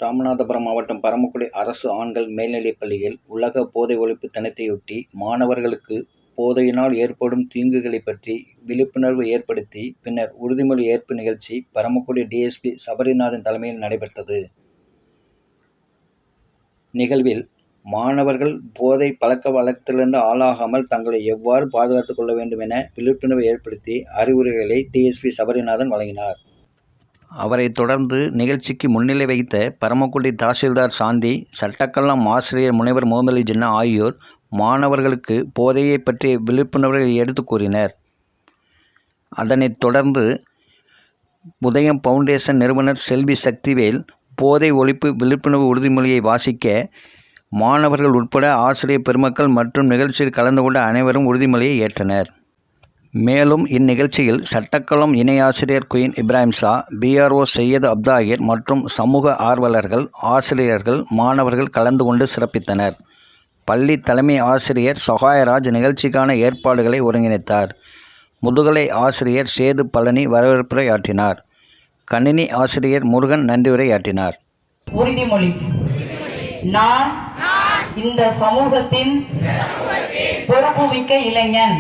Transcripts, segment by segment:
ராமநாதபுரம் மாவட்டம் பரமக்குடி அரசு ஆண்கள் மேல்நிலைப் பள்ளியில் உலக போதை ஒழிப்பு தினத்தையொட்டி மாணவர்களுக்கு போதையினால் ஏற்படும் தீங்குகளை பற்றி விழிப்புணர்வு ஏற்படுத்தி பின்னர் உறுதிமொழி ஏற்பு நிகழ்ச்சி பரமக்குடி டிஎஸ்பி சபரிநாதன் தலைமையில் நடைபெற்றது. நிகழ்வில் மாணவர்கள் போதை பழக்க வழக்கத்திலிருந்து ஆளாகாமல் தங்களை எவ்வாறு பாதுகாத்துக் கொள்ள வேண்டும் என விழிப்புணர்வு ஏற்படுத்தி அறிவுரைகளை டிஎஸ்பி சபரிநாதன் வழங்கினார். அவரைத் தொடர்ந்து நிகழ்ச்சிக்கு முன்னிலை வைத்த பரமக்குடி தாசில்தார் சாந்தி, சட்டக்கல்லாம் ஆசிரியர் முனைவர் முகமது ஜின்னா ஆகியோர் மாணவர்களுக்கு போதையை பற்றிய விழிப்புணர்வை எடுத்து கூறினர். அதனைத் தொடர்ந்து உதயம் பவுண்டேஷன் நிறுவனர் செல்வி சக்திவேல் போதை ஒழிப்பு விழிப்புணர்வு உறுதிமொழியை வாசிக்க மாணவர்கள் உட்பட ஆசிரியர் பெருமக்கள் மற்றும் நிகழ்ச்சியில் கலந்து கொண்ட அனைவரும் உறுதிமொழியை ஏற்றனர். மேலும் இந்நிகழ்ச்சியில் சட்டக்கலம் இணை ஆசிரியர் குயின் இப்ராஹிம் ஷா, பிஆர்ஓ சையது அப்தாகிர் மற்றும் சமூக ஆர்வலர்கள், ஆசிரியர்கள், மாணவர்கள் கலந்து கொண்டு சிறப்பித்தனர். பள்ளி தலைமை ஆசிரியர் சகாயராஜ் நிகழ்ச்சிக்கான ஏற்பாடுகளை ஒருங்கிணைத்தார். முதுகலை ஆசிரியர் சேது பழனி வரவேற்புரை ஆற்றினார். கணினி ஆசிரியர் முருகன் நன்றியுரையாற்றினார். உறுதிமொழி. நான் இந்த சமூகத்தின் பொறுப்புமிக்க இளைஞன்.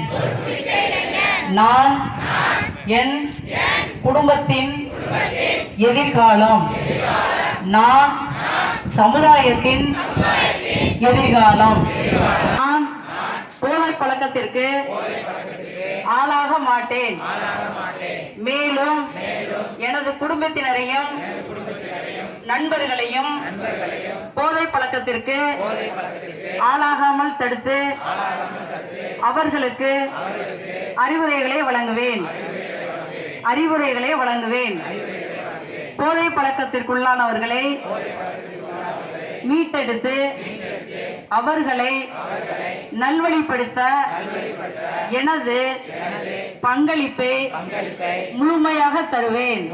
நான் என் குடும்பத்தின் எதிர்காலம். நான் சமுதாயத்தின் எதிர்காலம். நான் போதை பழக்கத்திற்கு ஆளாக மாட்டேன். மேலும் எனது குடும்பத்தினரையும் நண்பர்களையும் போதை பழக்கத்திற்கு ஆளாகாமல் தடுத்து அவர்களுக்கு அறிவுரைகளை வழங்குவேன். போதை பழக்கத்திற்குள்ளானவர்களை மீட்டெடுத்து அவர்களை நல்வழிப்படுத்த எனது பங்களிப்பை முழுமையாக தருவேன்.